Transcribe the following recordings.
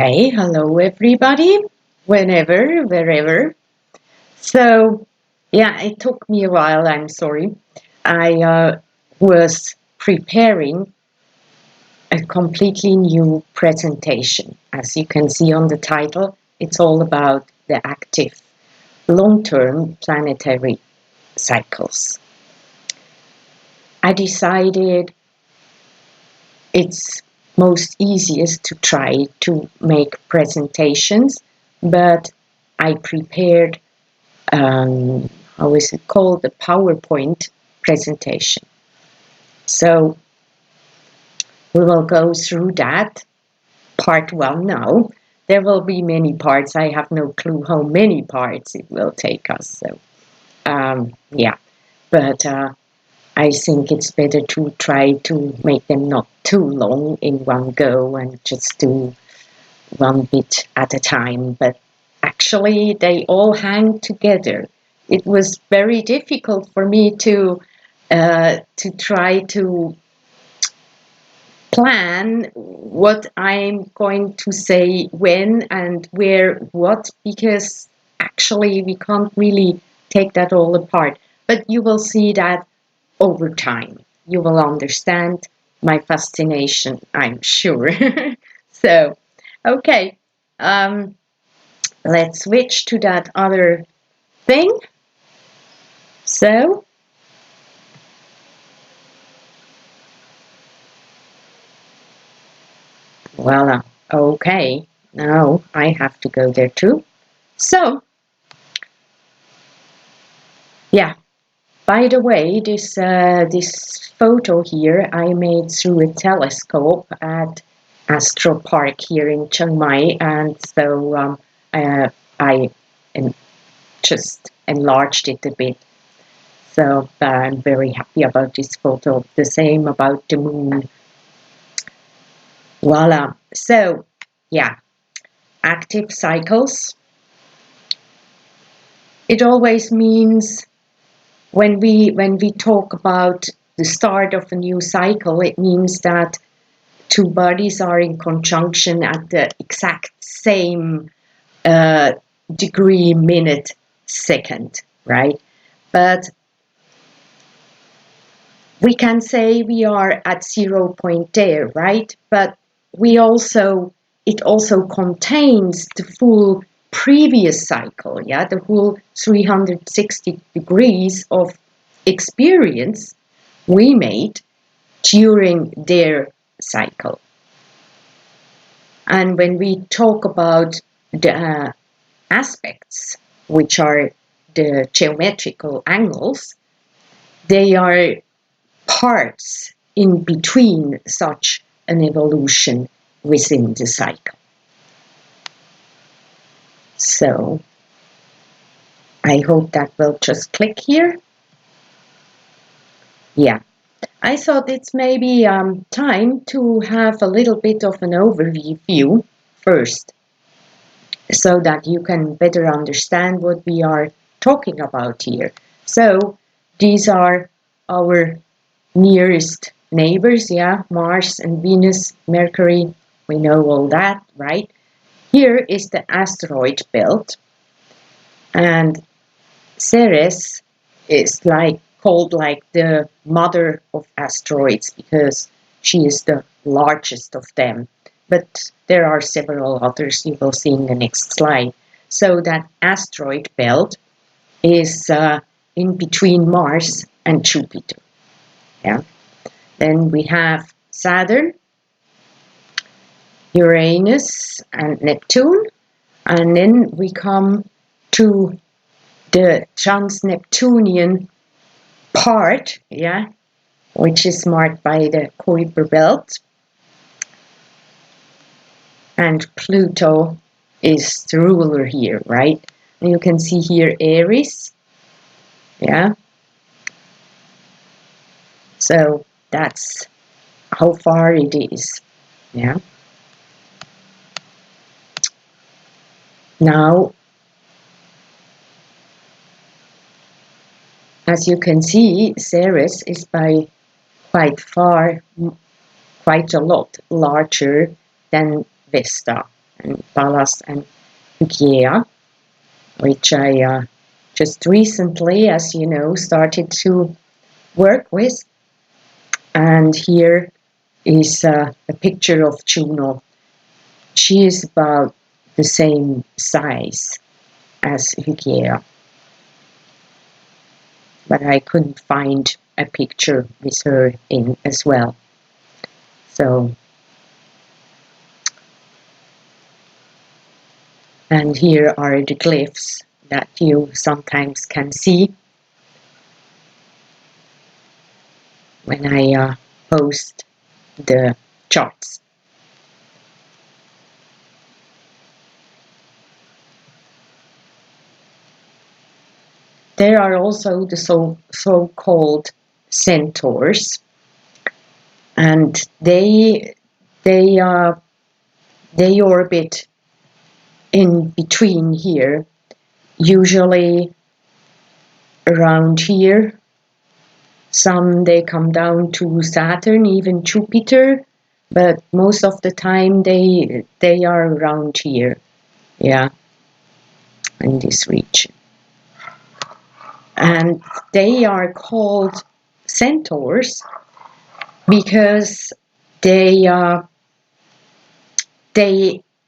Okay, hello everybody, whenever, wherever. So, yeah, it took me a while, I'm sorry. I was preparing a completely new presentation. As you can see on the title, it's all about the active long-term planetary cycles. I decided it's most easiest to try to make presentations, but I prepared, how is it called, the PowerPoint presentation. So we will go through that, part one now. There will be many parts. I have no clue how many parts it will take us. So, yeah, but I think it's better to try to make them not too long in one go and just do one bit at a time. But actually, they all hang together. It was very difficult for me to try to plan what I'm going to say when and where what, because actually we can't really take that all apart. But you will see that over time. You will understand my fascination, I'm sure. So, okay, let's switch to that other thing. So, voila. Okay, now I have to go there too. So, yeah. By the way, this photo here I made through a telescope at Astro Park here in Chiang Mai, and so I just enlarged it a bit. So I'm very happy about this photo. The same about the moon. Voila. So yeah, active cycles. It always means when we talk about the start of a new cycle, it means that two bodies are in conjunction at the exact same degree, minute, second, right? But we can say we are at 0 point there, right? But it also contains the full previous cycle, yeah, the whole 360 degrees of experience we made during their cycle. And when we talk about the aspects, which are the geometrical angles, they are parts in between such an evolution within the cycle. So I hope that will just click here. Yeah, I thought it's maybe time to have a little bit of an overview first, so that you can better understand what we are talking about here. So these are our nearest neighbors, yeah, Mars and Venus, Mercury, we know all that, right? Here is the asteroid belt, and Ceres is called like the mother of asteroids because she is the largest of them. But there are several others you will see in the next slide. So that asteroid belt is in between Mars and Jupiter. Yeah. Then we have Saturn, Uranus, and Neptune. And then we come to the Trans-Neptunian part, yeah, which is marked by the Kuiper belt. And Pluto is the ruler here, right? And you can see here Eris, yeah. So that's how far it is, yeah. Now, as you can see, Ceres is by quite a lot larger than Vesta. and Pallas and Hygeia, which I just recently, as you know, started to work with. And here is a picture of Juno. She is about the same size as Hygeia, but I couldn't find a picture with her in as well. So, and here are the glyphs that you sometimes can see when I post the charts. There are also the so-called centaurs, and they orbit in between here, usually around here. Some they come down to Saturn, even Jupiter, but most of the time they are around here, yeah, in this region. And they are called centaurs because they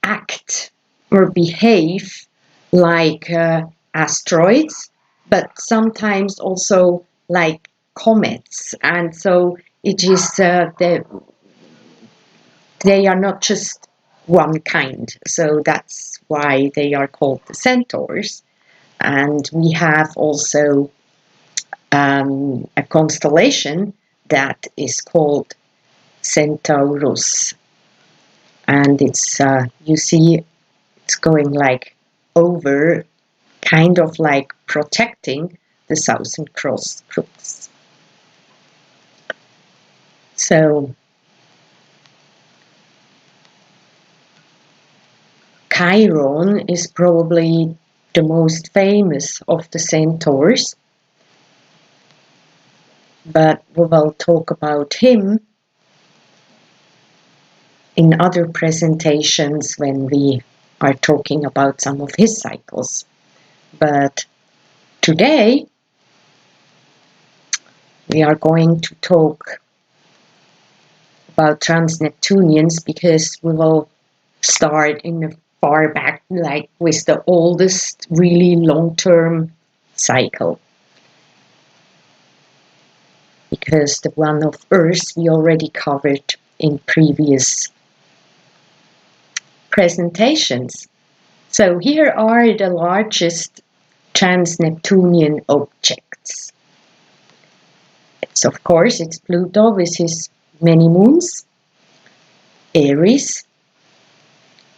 act or behave like asteroids, but sometimes also like comets. And so it is they are not just one kind. So that's why they are called the centaurs. And we have also a constellation that is called Centaurus. And it's, you see, it's going like over, kind of like protecting the Southern Cross groups. So, Chiron is probably the most famous of the centaurs, but we will talk about him in other presentations when we are talking about some of his cycles. But today we are going to talk about Trans-Neptunians because we will start in the far back, like with the oldest, really long-term cycle. Because the one of Earth we already covered in previous presentations. So here are the largest trans-Neptunian objects. It's, of course, it's Pluto with his many moons, Eris,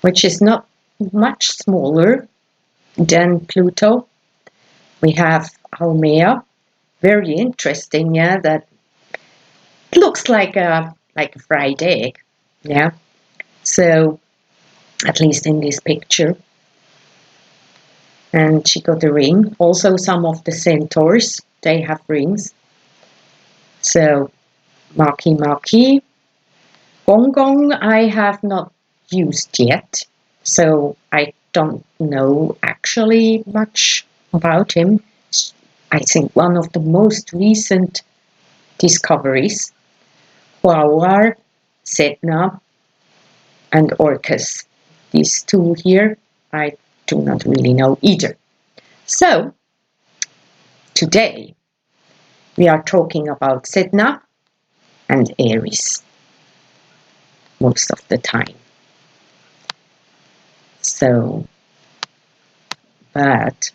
which is not much smaller than Pluto. We have Haumea, very interesting, yeah, that looks like a fried egg, yeah. So, at least in this picture. And she got a ring. Also, some of the centaurs, they have rings. So, Maki, Gong Gong, I have not used yet. So, I don't know actually much about him. I think one of the most recent discoveries. Huawar, Sedna, and Orcus. These two here, I do not really know either. So, today we are talking about Sedna and Eris most of the time. So, but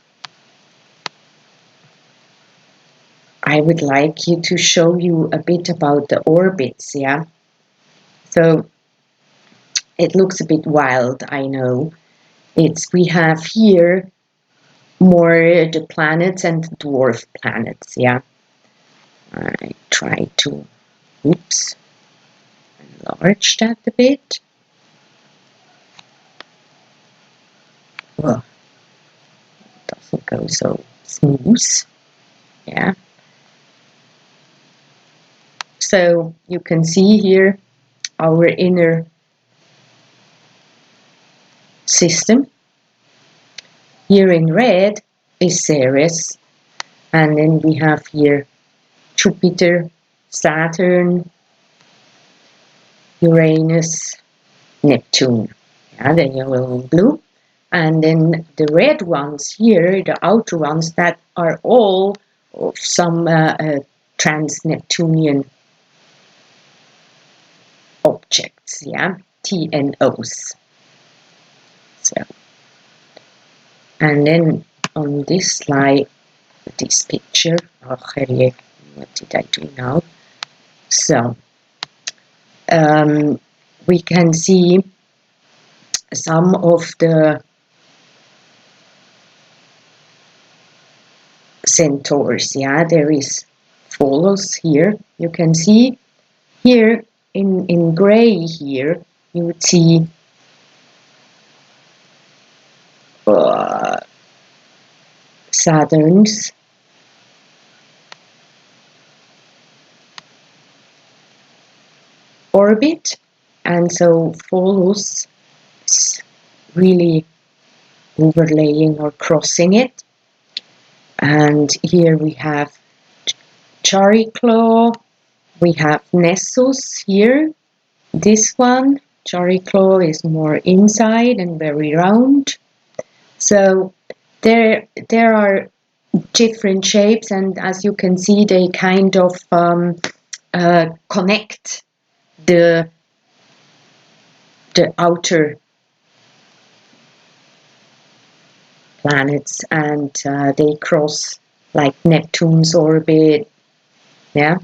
I would like you to show you a bit about the orbits, yeah? So, it looks a bit wild, I know. We have here more the planets and the dwarf planets, yeah? I try to, oops, enlarge that a bit. Well, it doesn't go so smooth, yeah? So you can see here our inner system. Here in red is Ceres, and then we have here Jupiter, Saturn, Uranus, Neptune. Yeah, the yellow and blue. And then the red ones here, the outer ones, that are all of some Trans-Neptunian objects, yeah, TNOs. So, and then on this slide, this picture, what did I do now? So, we can see some of the centaurs. Yeah, there is Pholos here. You can see here in gray here, you would see Saturn's orbit, and so Pholos is really overlaying or crossing it. And here we have Chariclo, we have Nessus here. This one, Chariclo, is more inside and very round. So there are different shapes, and as you can see, they kind of connect the outer planets, and they cross like Neptune's orbit, yeah.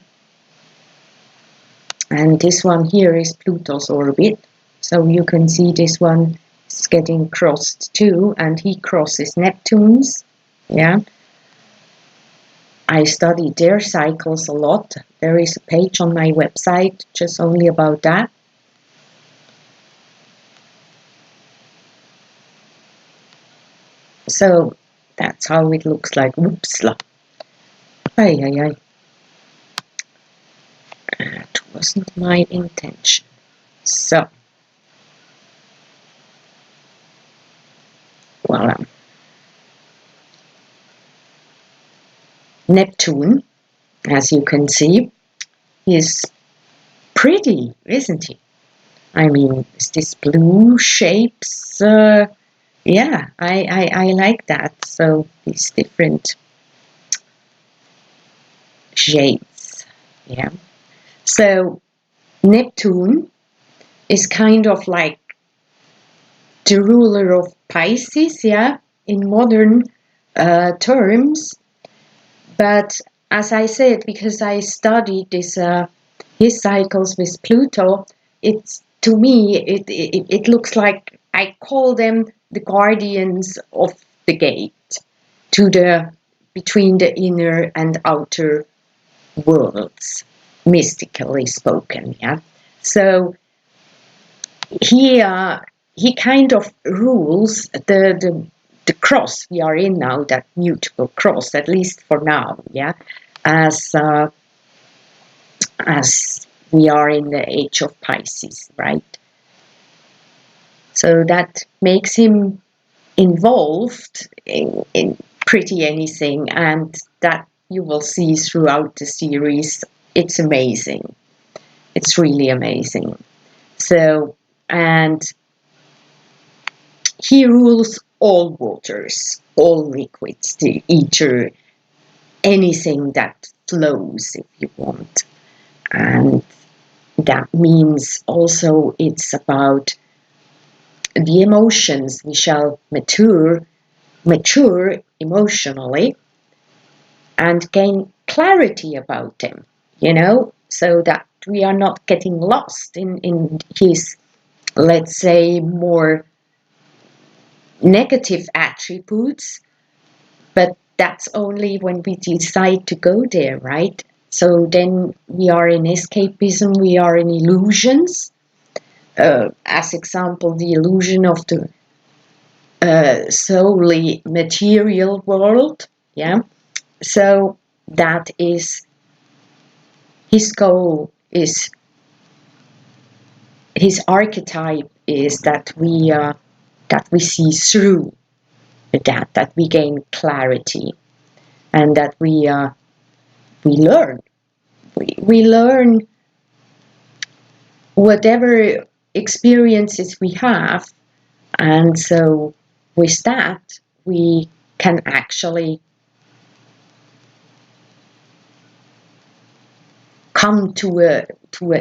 And this one here is Pluto's orbit, so you can see this one is getting crossed too, and he crosses Neptune's, yeah. I studied their cycles a lot. There is a page on my website just only about that. So that's how it looks like. Whoopsla. Ay, ay, ay. That wasn't my intention. So, voila. Neptune, as you can see, is pretty, isn't he? I mean, it's this blue shapes. Yeah, I like that. So these different shades. Yeah. So Neptune is kind of like the ruler of Pisces, yeah, in modern terms. But as I said, because I studied this his cycles with Pluto, it's to me it looks like I call them the guardians of the gate to the between the inner and outer worlds, mystically spoken. Yeah, so he kind of rules the cross we are in now, that mutable cross, at least for now, yeah, as we are in the age of Pisces, right? So that makes him involved in pretty anything, and that you will see throughout the series. It's amazing. It's really amazing. So, and he rules all waters, all liquids, the ether, anything that flows, if you want. And that means also it's about the emotions. We shall mature emotionally and gain clarity about them, you know, so that we are not getting lost in his, let's say, more negative attributes, but that's only when we decide to go there, right? So then we are in escapism, we are in illusions. As example, the illusion of the solely material world, yeah. So that is his goal, is his archetype is that we that we see through that we gain clarity, and that we learn. We learn whatever experiences we have, and so with that we can actually come to a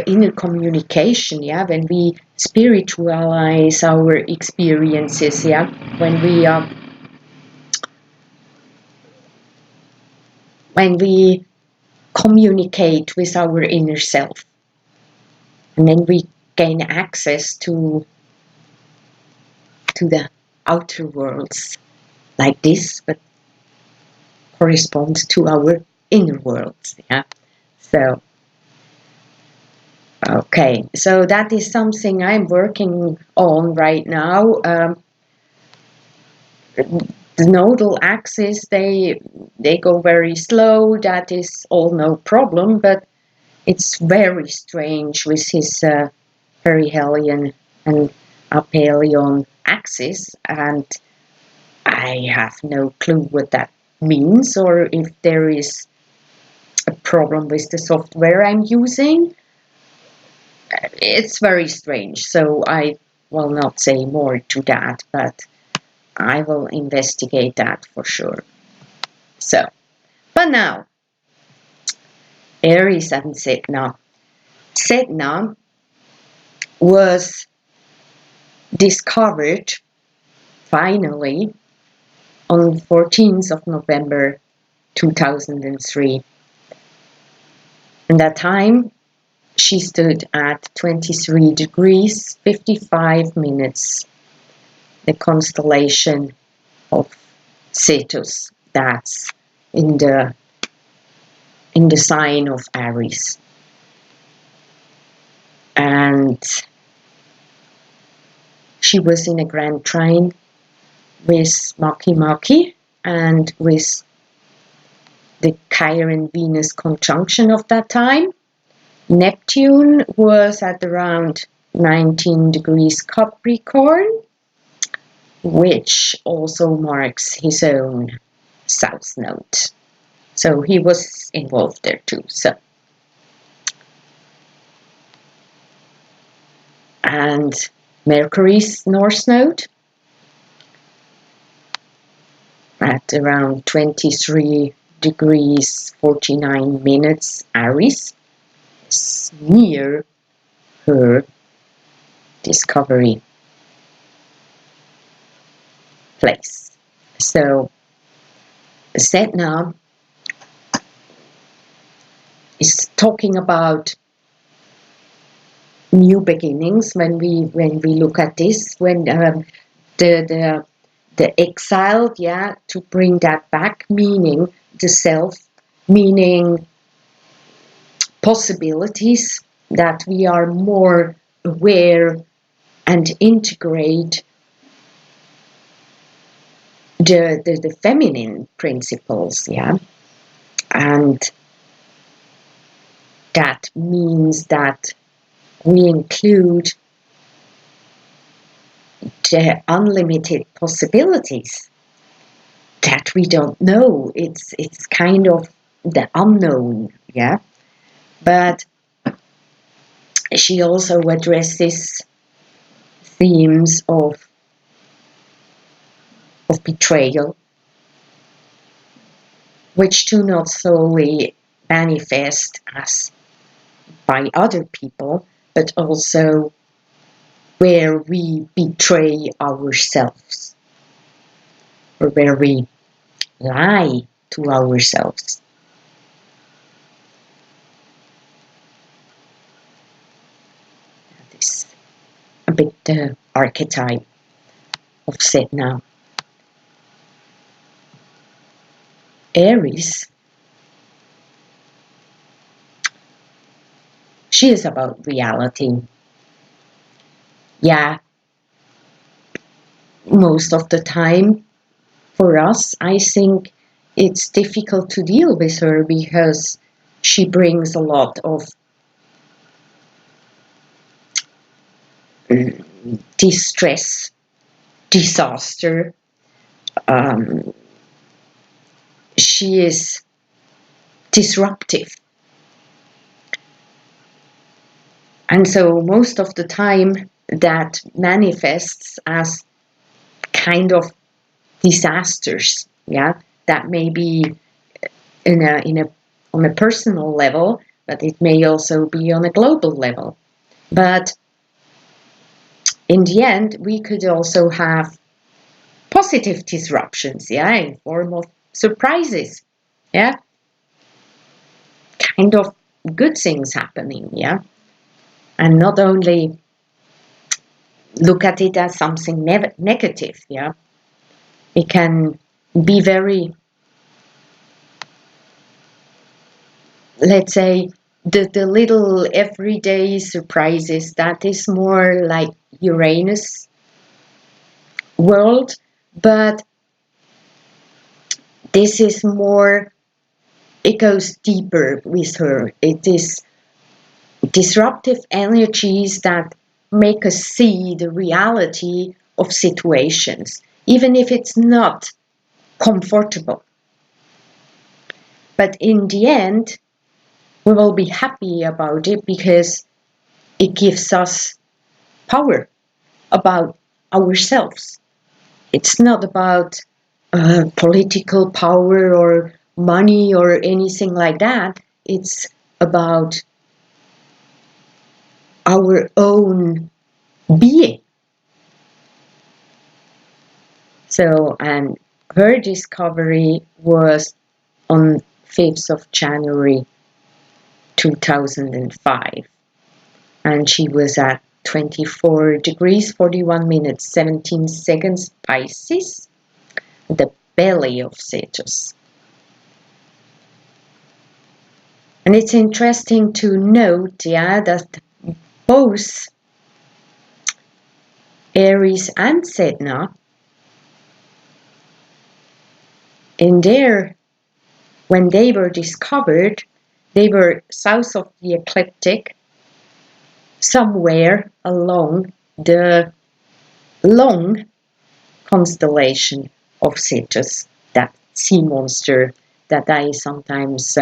inner communication, yeah, when we spiritualize our experiences, yeah, when we communicate with our inner self, and then we gain access to the outer worlds like this, but corresponds to our inner worlds, yeah. So okay, so that is something I'm working on right now. The nodal axis, they go very slow. That is all no problem, but it's very strange with his perihelion and aphelion axis, and I have no clue what that means, or if there is a problem with the software I'm using. It's very strange, so I will not say more to that, but I will investigate that for sure. So, but now, Eris and Sedna. Sedna was discovered finally on 14th of November 2003. And that time she stood at 23 degrees 55 minutes, the constellation of Cetus, that's in the sign of Aries. And she was in a grand trine with Maki and with the Chiron Venus conjunction of that time. Neptune was at around 19 degrees Capricorn, which also marks his own south node. So he was involved there too. So, and Mercury's north node at around 23 degrees 49 minutes Aries, is near her discovery place. So Sedna is talking about new beginnings when we look at this, when the exiled, yeah, to bring that back, meaning the self, meaning possibilities, that we are more aware and integrate the feminine principles, yeah. And that means that we include the unlimited possibilities that we don't know. It's kind of the unknown, yeah. But she also addresses themes of betrayal, which do not solely manifest as by other people, but also where we betray ourselves, or where we lie to ourselves. That is a bit the archetype of Sedna. Eris, she is about reality. Yeah, most of the time for us, I think it's difficult to deal with her because she brings a lot of distress disaster. She is disruptive. And so most of the time that manifests as kind of disasters, yeah, that may be on a personal level, but it may also be on a global level. But in the end, we could also have positive disruptions, yeah, in form of surprises, yeah, kind of good things happening, yeah, and not only look at it as something negative, yeah. It can be very, let's say, the little everyday surprises, that is more like Uranus world, but this is more, it goes deeper with her. It is disruptive energies that make us see the reality of situations, even if it's not comfortable. But in the end, we will be happy about it because it gives us power about ourselves. It's not about political power or money or anything like that. It's about our own being. So, and her discovery was on 5th of January 2005. And she was at 24 degrees, 41 minutes, 17 seconds Pisces, the belly of Cetus. And it's interesting to note, yeah, that both Eris and Sedna, when they were discovered, they were south of the ecliptic, somewhere along the long constellation of Cetus, that sea monster that I sometimes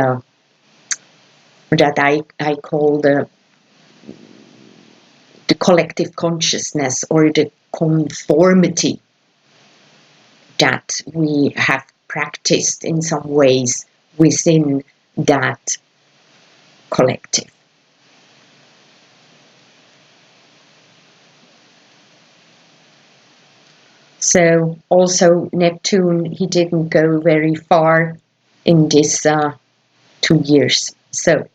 that I call the collective consciousness, or the conformity that we have practiced in some ways within that collective. So also Neptune, he didn't go very far in this 2 years. So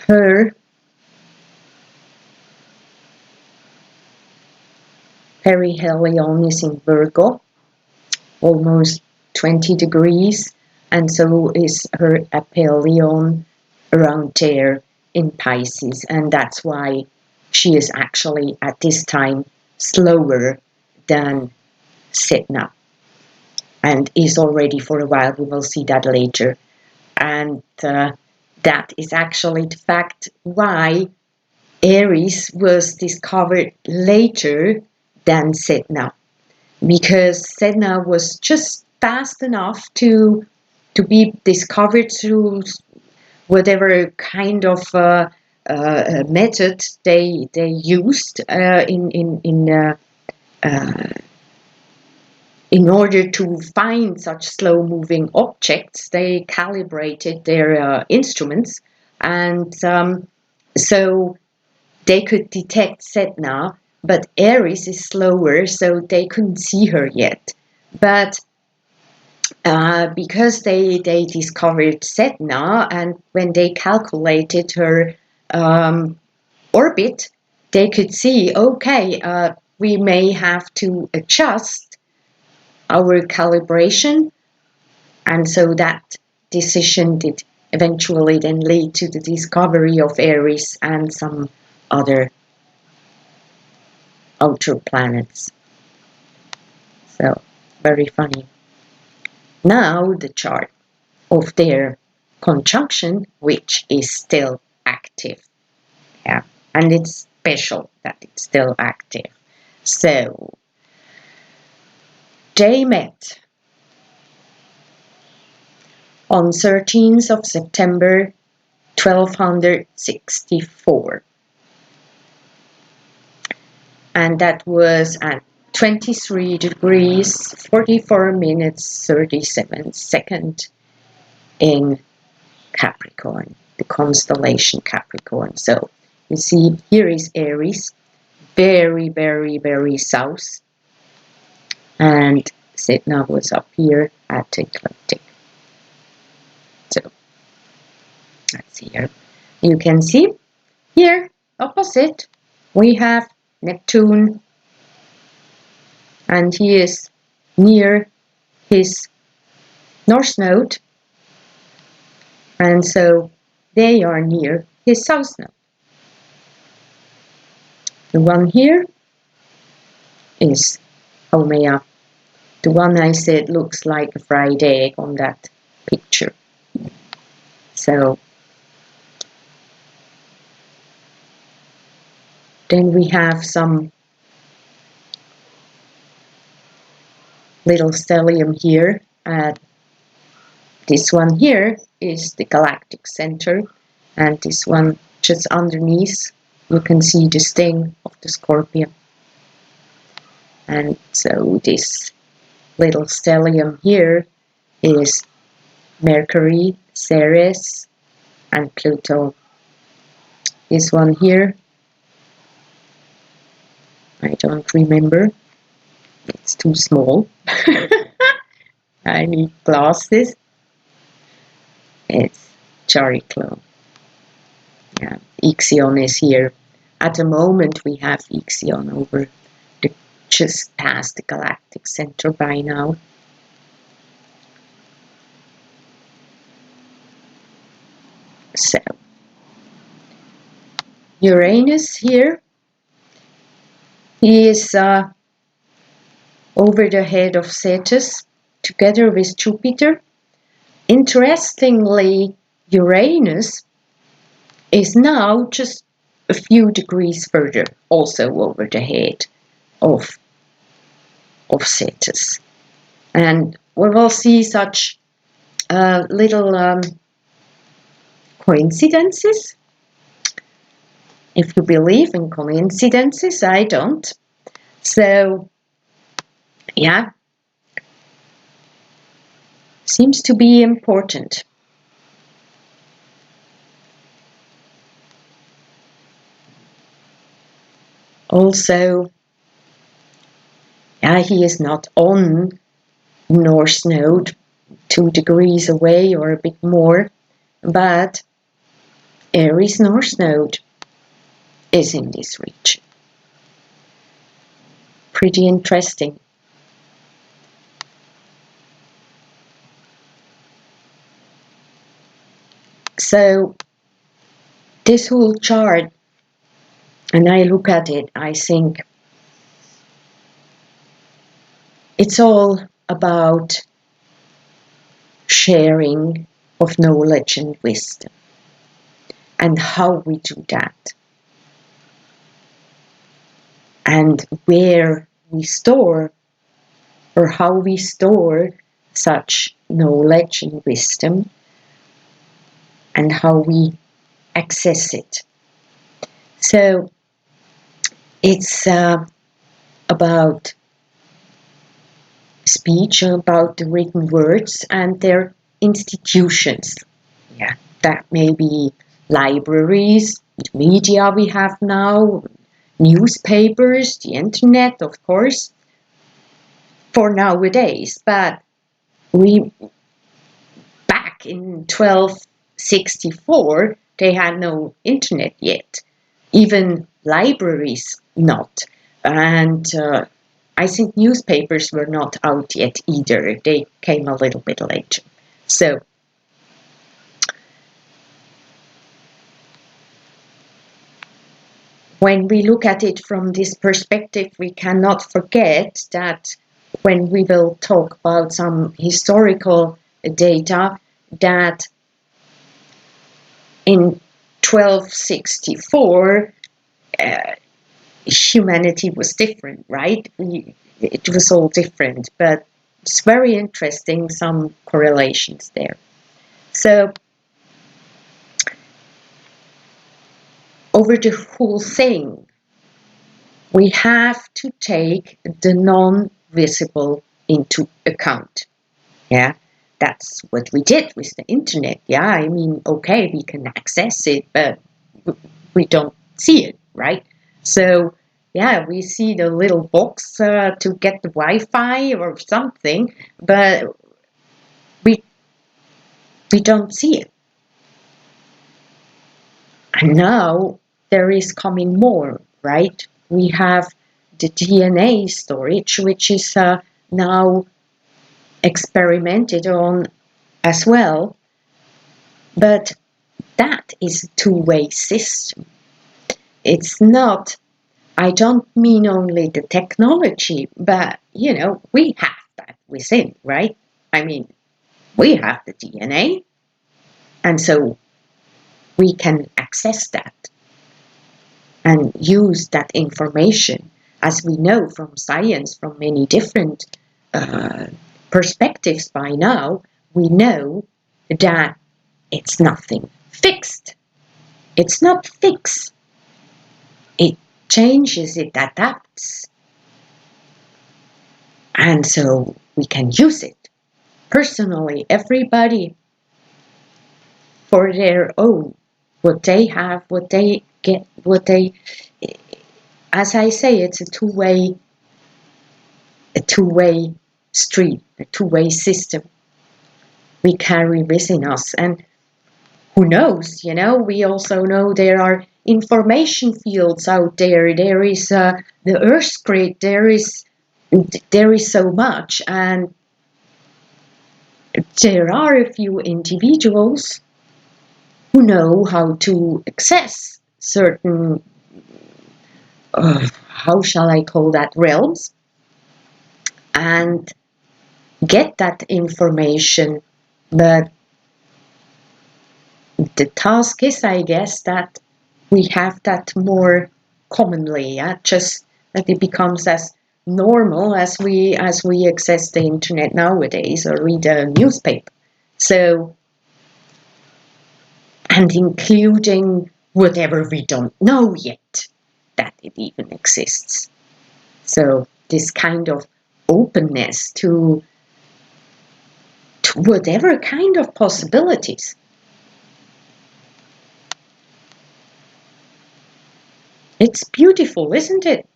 her perihelion is in Virgo, almost 20 degrees, and so is her aphelion around there in Pisces, and that's why she is actually at this time slower than Sedna, and is already for a while. We will see that later. And that is actually the fact why Eris was discovered later than Sedna, because Sedna was just fast enough to be discovered through whatever kind of method they used in order to find such slow-moving objects. They calibrated their instruments, and so they could detect Sedna, but Eris is slower, so they couldn't see her yet. But because they discovered Sedna, and when they calculated her orbit, they could see, okay, we may have to adjust our calibration, and so that decision did eventually then lead to the discovery of Eris and some other outer planets. So, very funny. Now the chart of their conjunction, which is still active. active. Yeah, and it's special that it's still active. So they met on 13th of September 1264, and that was at 23 degrees 44 minutes 37 seconds in Capricorn, the constellation Capricorn. So you see, here is Eris, very, very, very south, and Sedna was up here at the ecliptic. So that's here. You can see here opposite we have Neptune, and he is near his north node, and so they are near his south node. The one here is Haumea. The one I said looks like a fried egg on that picture. So then we have some little stellium here. This one here is the galactic center, and this one just underneath you can see the sting of the scorpion. And so this little stellium here is Mercury, Ceres, and Pluto. This one here, I don't remember. It's too small. I need glasses. It's Chariclo. Yeah, Ixion is here. At the moment we have Ixion over just past the galactic center by now. So Uranus here, he is over the head of Cetus together with Jupiter. Interestingly, Uranus is now just a few degrees further, also over the head of Cetus. And we will see such little coincidences. If you believe in coincidences, I don't. So, yeah, seems to be important. Also, yeah, he is not on North Node, 2 degrees away or a bit more, but Aries North Node is in this region. Pretty interesting. So this whole chart, and I look at it, I think it's all about sharing of knowledge and wisdom, and how we do that, and where we store, or how we store such knowledge and wisdom, and how we access it. So it's about speech, about the written words and their institutions. Yeah, that may be libraries, media we have now, newspapers, the internet, of course, for nowadays. But back in 1264, they had no internet yet, even libraries not, and I think newspapers were not out yet either. They came a little bit later. So when we look at it from this perspective, we cannot forget that when we will talk about some historical data, that in 1264, humanity was different, right? It was all different, but it's very interesting, some correlations there. So, over the whole thing, we have to take the non-visible into account. Yeah, that's what we did with the internet. Yeah, I mean, okay, we can access it, but we don't see it, right? So, yeah, we see the little box to get the Wi-Fi or something, but we don't see it. And now there is coming more, right? We have the DNA storage, which is now experimented on as well, but that is a two-way system. It's not, I don't mean only the technology, but we have that within, right? I mean, we have the DNA, and so we can access that and use that information. As we know from science, from many different perspectives by now, we know that it's nothing fixed. It's not fixed. It changes, it adapts. And so we can use it. Personally, everybody for their own, what they have, what they get, as I say, it's a two-way street, a two-way system we carry within us. And who knows, we also know there are information fields out there. There is the Earth grid, there is so much, and there are a few individuals who know how to access certain, how shall I call that, realms, and get that information. But the task is, I guess, that we have that more commonly, just that it becomes as normal as we access the internet nowadays or read a newspaper. So, and including whatever we don't know yet that it even exists. So this kind of openness to whatever kind of possibilities. It's beautiful, isn't it?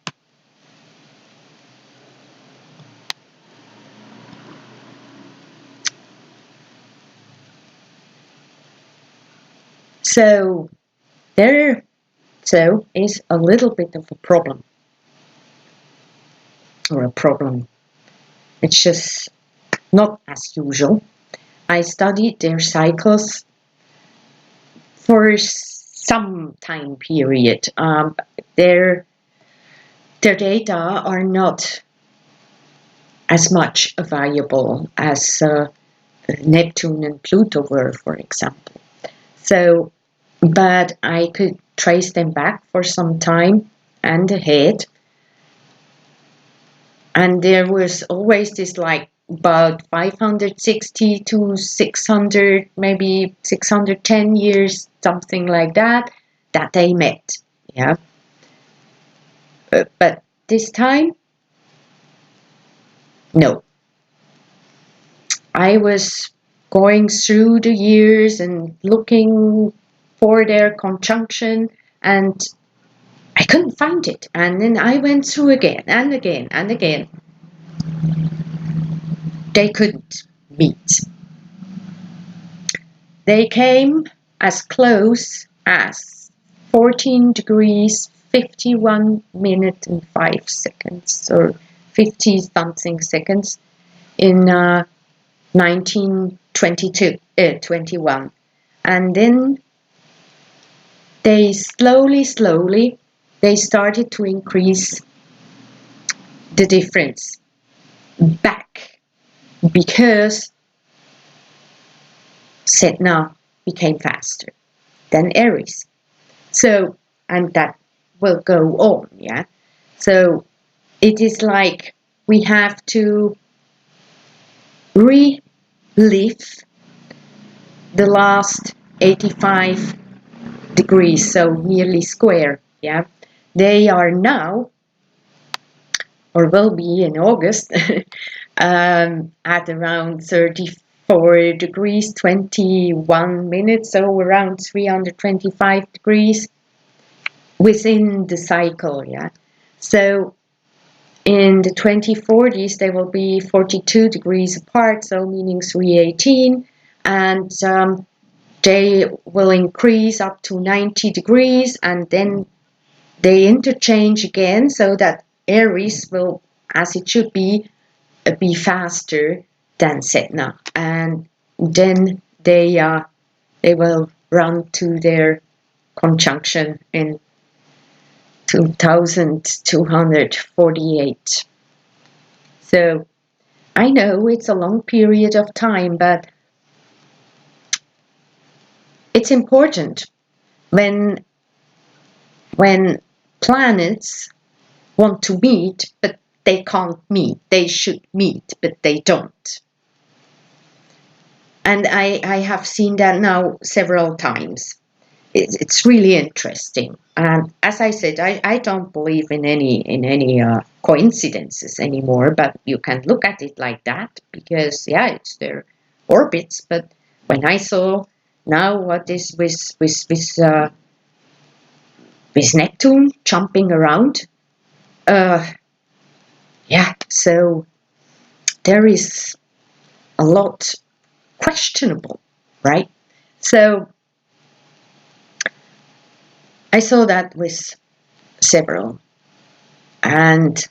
So there is a little bit of a problem. Or a problem. It's just not as usual. I studied their cycles for some time period. Their data are not as much valuable as Neptune and Pluto were, for example. So, but I could trace them back for some time and ahead. And there was always this like about 560 to 600, maybe 610 years, something like that they met. Yeah. But this time, no. I was going through the years and looking for their conjunction, and I couldn't find it. And then I went through again and again and again. They couldn't meet. They came as close as 14 degrees, 51 minutes and 5 seconds, or 50 something seconds in 1921. And then they slowly, they started to increase the difference back, because Sedna became faster than Eris. So, and that will go on, yeah. So it is like we have to relive the last 85 degrees, so nearly square, yeah. They are now, or will be in August, at around 34 degrees, 21 minutes, so around 325 degrees within the cycle, yeah. So in the 2040s, they will be 42 degrees apart, so meaning 318, and they will increase up to 90 degrees, and then they interchange again, so that Eris will, as it should be faster than Sedna, and then they will run to their conjunction in 2248. So I know it's a long period of time, but it's important when planets want to meet, but they can't meet. They should meet, but they don't. And I have seen that now several times. It's really interesting. And as I said, I don't believe in any coincidences anymore, but you can look at it like that because, yeah, it's their orbits. But when I saw now what is with Neptune jumping around, yeah, so there is a lot questionable, right? So I saw that with several, and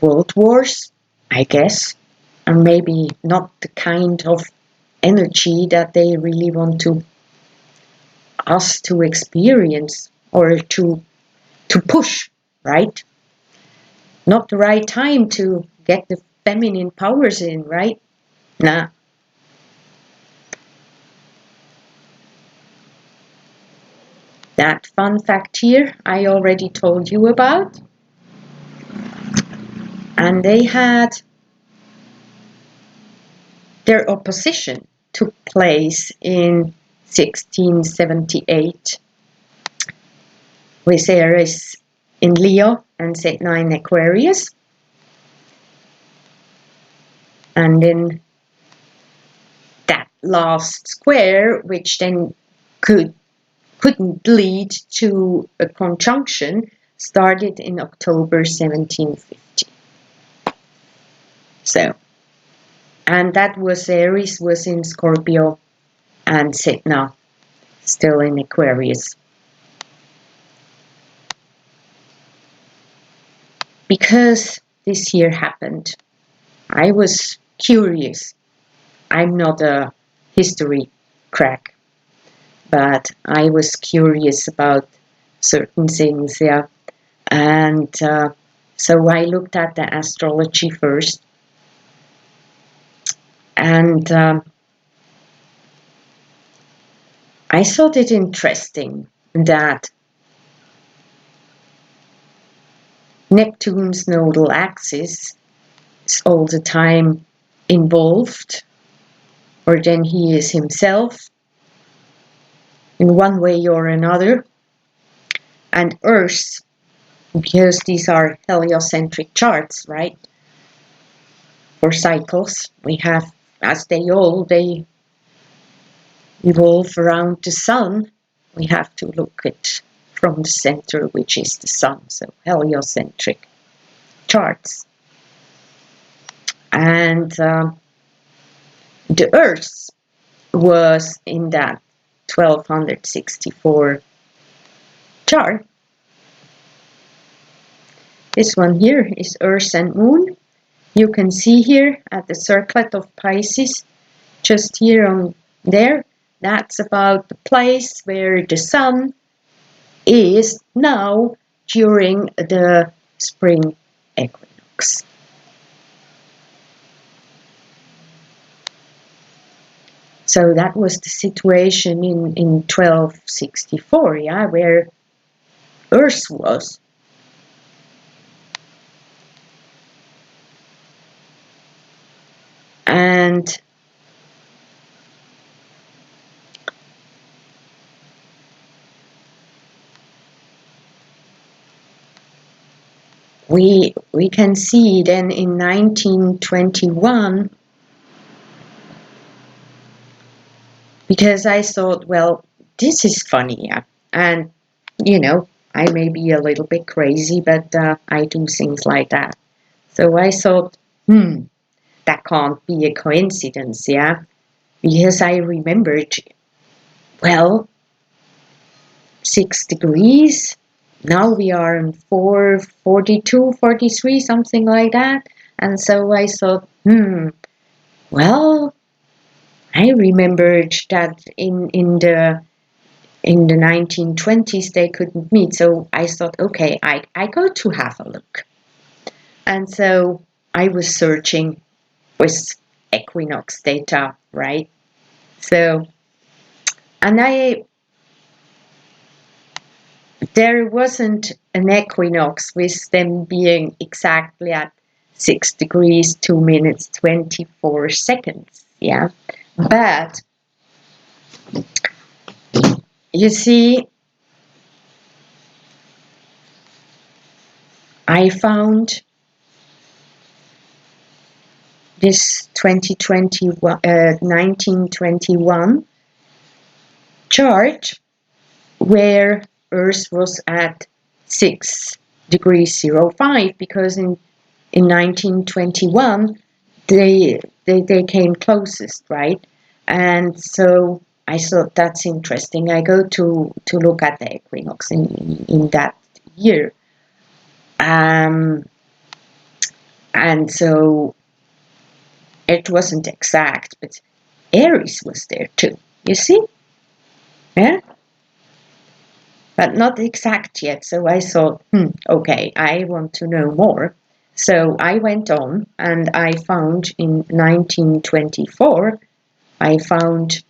world wars, I guess, are maybe not the kind of energy that they really want to us to experience or to push, right? Not the right time to get the feminine powers in, right? Nah. That fun fact here I already told you about. And they had their opposition took place in 1678 with Eris in Leo and Sedna in Aquarius. And then that last square, which then couldn't lead to a conjunction, started in October 1750. So, and that was Eris was in Scorpio and Sedna still in Aquarius. Because this year happened, I was curious. I'm not a history crack, but I was curious about certain things, yeah. And so I looked at the astrology first, and I thought it interesting that Neptune's nodal axis is all the time involved, or then he is himself in one way or another, and Earth, because these are heliocentric charts, right? For cycles, we have, as they evolve around the sun, we have to look at from the center, which is the sun, so heliocentric charts. And the Earth was in that 1264 chart. This one here is Earth and Moon. You can see here at the circlet of Pisces, just here on there, that's about the place where the sun is now during the spring equinox. So that was the situation in 1264, yeah, where Earth was. And we can see then in 1921, because I thought, well, this is funny, yeah. And, you know, I may be a little bit crazy, but I do things like that. So I thought, that can't be a coincidence, yeah. Because I remembered, well, 6 degrees. Now we are in 42, 43, something like that. And so I thought, well, I remembered that in the 1920s they couldn't meet. So I thought, okay, I go to have a look. And so I was searching with equinox data, right? So, and there wasn't an equinox with them being exactly at 6 degrees, 2 minutes, 24 seconds. Yeah. But you see, I found this 1921 chart where Earth was at 6 degrees 05, because in 1921 they came closest, right? And so I thought that's interesting. I go to look at the equinox in that year, and so it wasn't exact, but Eris was there too. You see, yeah, but not exact yet. So I thought, okay, I want to know more. So I went on and I found in 1924, I found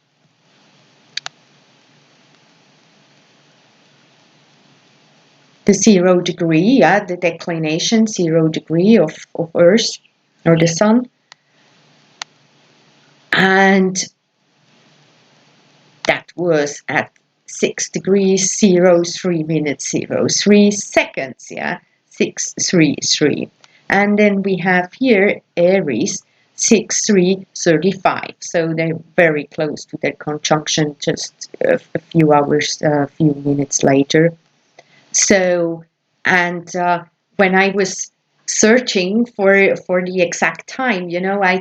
the 0 degree, yeah, the declination, 0 degree of Earth or the Sun. And that was at 6 degrees 03 minutes 03 seconds, yeah, 633. And then we have here Aries 6335. So they're very close to their conjunction, just a few hours, a few minutes later. So, and when I was searching for the exact time, you know, I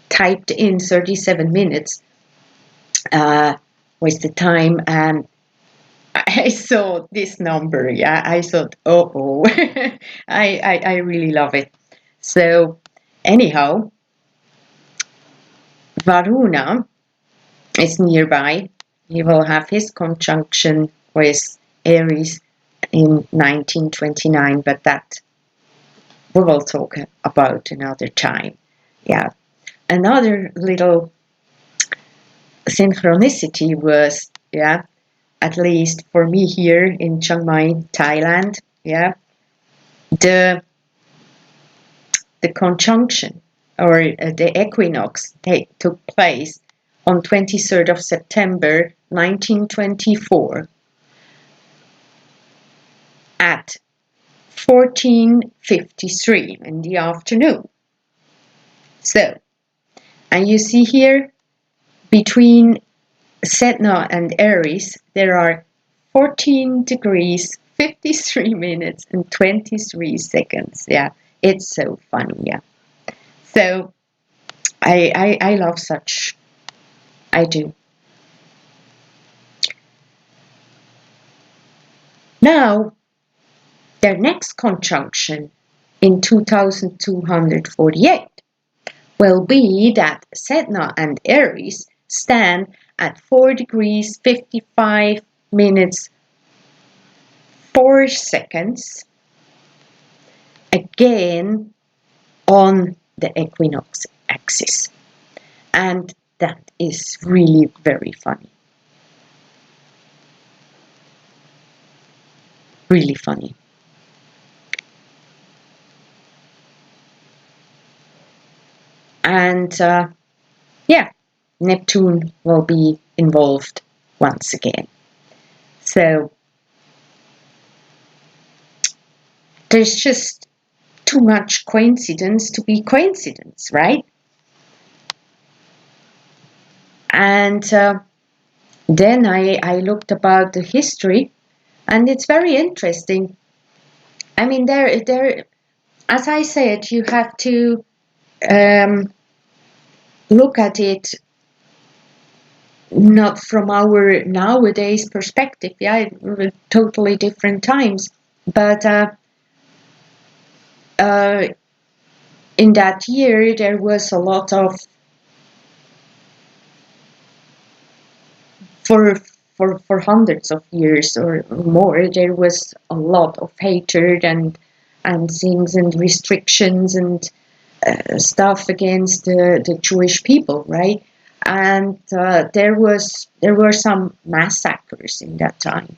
typed in 37 minutes was the time, and I saw this number. Yeah, I thought, oh, I really love it. So anyhow, Varuna is nearby. He will have his conjunction with Aries in 1929, but that we will talk about another time. Yeah, another little synchronicity was, yeah, at least for me here in Chiang Mai, Thailand, yeah, the conjunction or the equinox took place on 23rd of September 1924 at 14:53 in the afternoon. So, and you see here between Sedna and Eris, there are 14 degrees, 53 minutes, and 23 seconds. Yeah, it's so funny. Yeah. So I love such. I do. Now, their next conjunction in 2248 will be that Sedna and Eris stand at 4 degrees, 55 minutes, 4 seconds, again on the equinox axis. And that is really very funny. Really funny. And yeah, Neptune will be involved once again. So there's just too much coincidence to be coincidence, right? And then I looked about the history, and it's very interesting. I mean, there, as I said, you have to look at it not from our nowadays perspective, yeah, totally different times. But in that year, there was a lot of for hundreds of years or more, there was a lot of hatred and things and restrictions and stuff against the Jewish people, right? And there were some massacres in that time,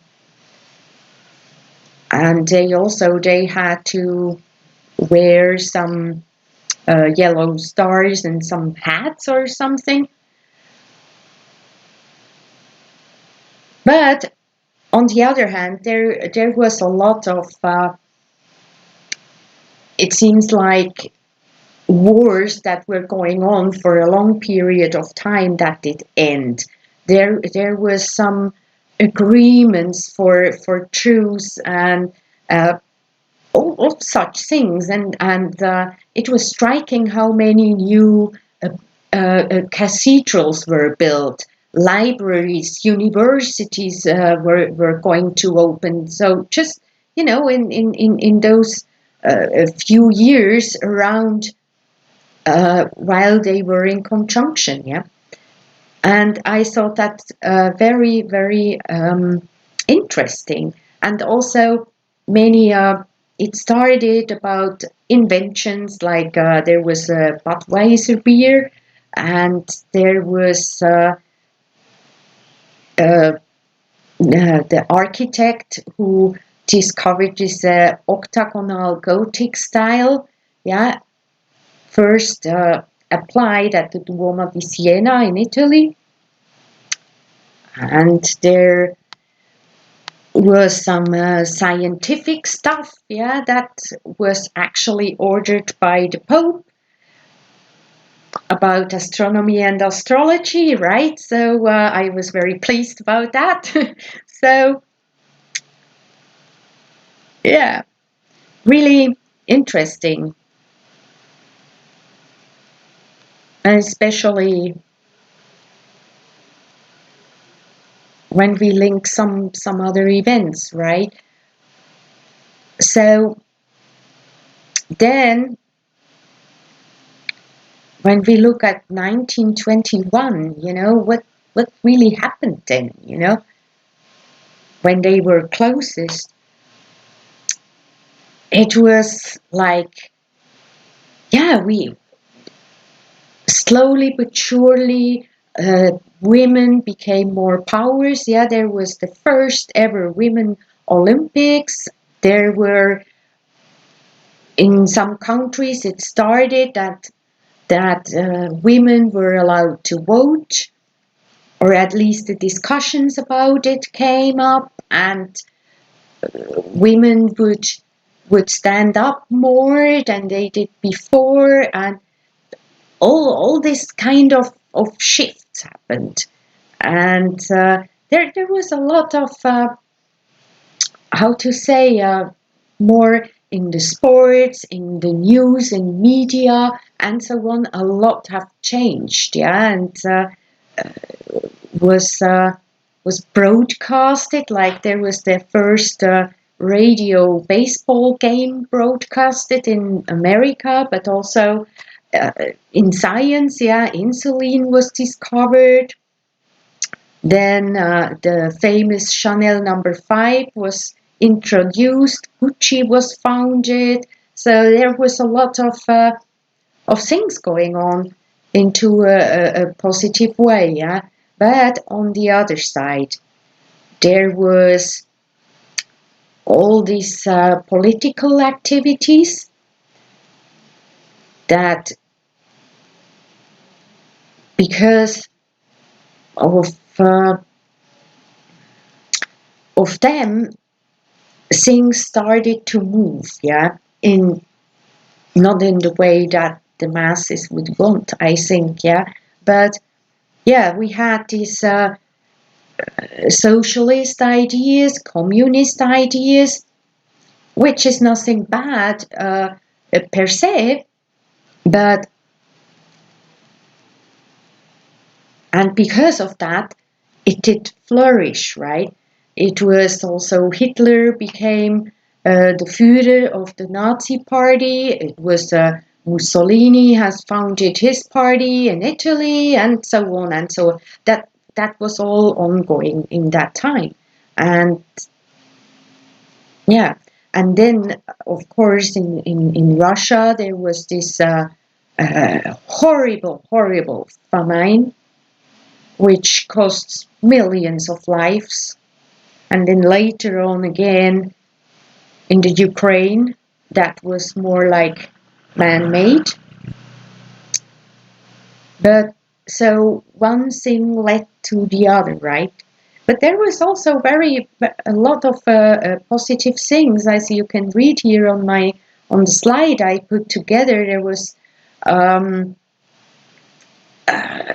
and they had to wear some yellow stars and some hats or something. But on the other hand, there was a lot of it seems like wars that were going on for a long period of time that did end. There was some agreements for truce and all such things, and it was striking how many new cathedrals were built, libraries, universities were going to open. So just in those a few years around while they were in conjunction, yeah. And I thought that very, very interesting. And also many, it started about inventions, like there was a Budweiser beer, and there was the architect who discovered this octagonal Gothic style, yeah, first applied at the Duomo di Siena in Italy. And there was some scientific stuff, yeah, that was actually ordered by the Pope about astronomy and astrology, right? So I was very pleased about that. So, yeah, really interesting. And especially when we link some other events, right? So then when we look at 1921, what really happened then, when they were closest, it was like, yeah, we slowly but surely women became more powers. Yeah, there was the first ever women Olympics. There were, in some countries, it started that women were allowed to vote, or at least the discussions about it came up, and women would stand up more than they did before, and all this kind of shifts happened. And there was a lot of how to say more in the sports, in the news and media and so on. A lot have changed, yeah, and was broadcasted, like there was the first radio baseball game broadcasted in America, but also in science, yeah, insulin was discovered. Then the famous Chanel number 5 was introduced. Gucci was founded. So there was a lot of things going on. into a positive way, yeah. But on the other side, there was all these political activities that, because uh, of them, things started to move, yeah, in not in the way that the masses would want, I think, yeah, but yeah, we had these socialist ideas, communist ideas, which is nothing bad per se, but and because of that, it did flourish, right? It was also Hitler became the Führer of the Nazi party. It was Mussolini has founded his party in Italy, and so on and so on. That was all ongoing in that time, and yeah, and then of course in Russia there was this horrible famine which costs millions of lives. And then later on again in the Ukraine, that was more like man-made. But so one thing led to the other, right? But there was also a lot of positive things, as you can read here on the slide I put together. There was um, uh,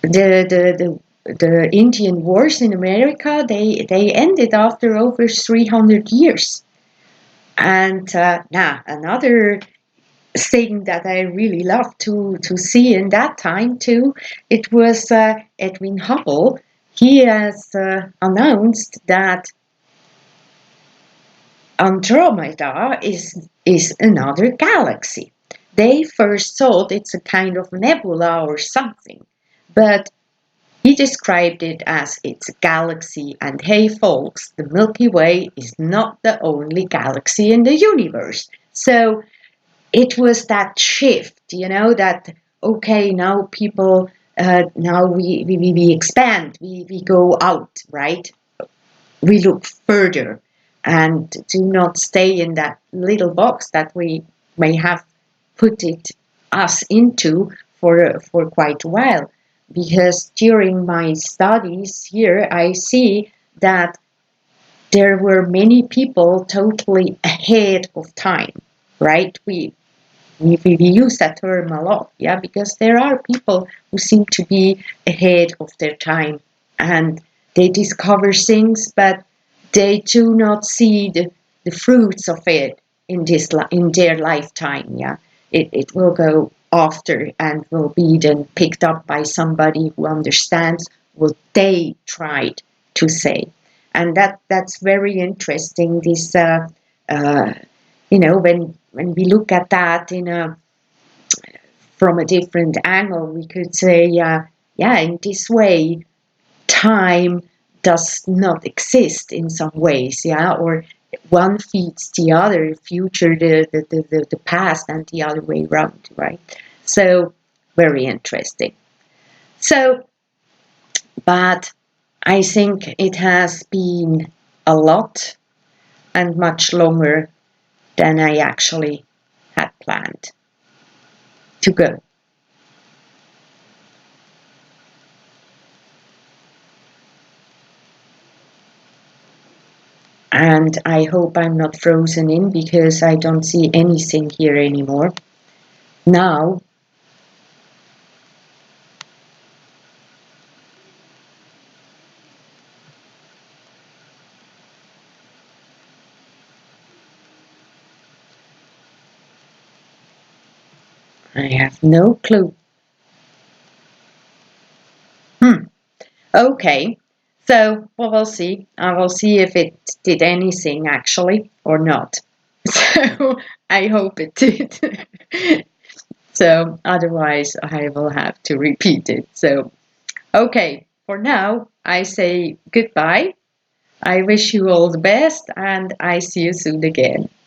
the Indian wars in America, they ended after over 300 years. And now another thing that I really loved to see in that time too, it was Edwin Hubble. He has announced that Andromeda is another galaxy. They first thought it's a kind of nebula or something, but he described it as its galaxy, and hey folks, the Milky Way is not the only galaxy in the universe. So it was that shift, that, okay, now people, now we expand, we go out, right? We look further and do not stay in that little box that we may have put us into for quite a while. Because during my studies here, I see that there were many people totally ahead of time, right? We use that term a lot, yeah, because there are people who seem to be ahead of their time and they discover things, but they do not see the fruits of it in their lifetime, yeah. It will go after and will be then picked up by somebody who understands what they tried to say. And that's very interesting, this uh, when we look at that from a different angle, we could say, yeah, in this way, time does not exist in some ways, yeah, or one feeds the other, future the past, and the other way around, right? So very interesting. So, but I think it has been a lot and much longer than I actually had planned to go. And I hope I'm not frozen in because I don't see anything here anymore. Now, I have no clue. Okay, so we'll see. I will see if it did anything actually or not. So I hope it did. So otherwise I will have to repeat it. So, okay, for now I say goodbye. I wish you all the best and I see you soon again.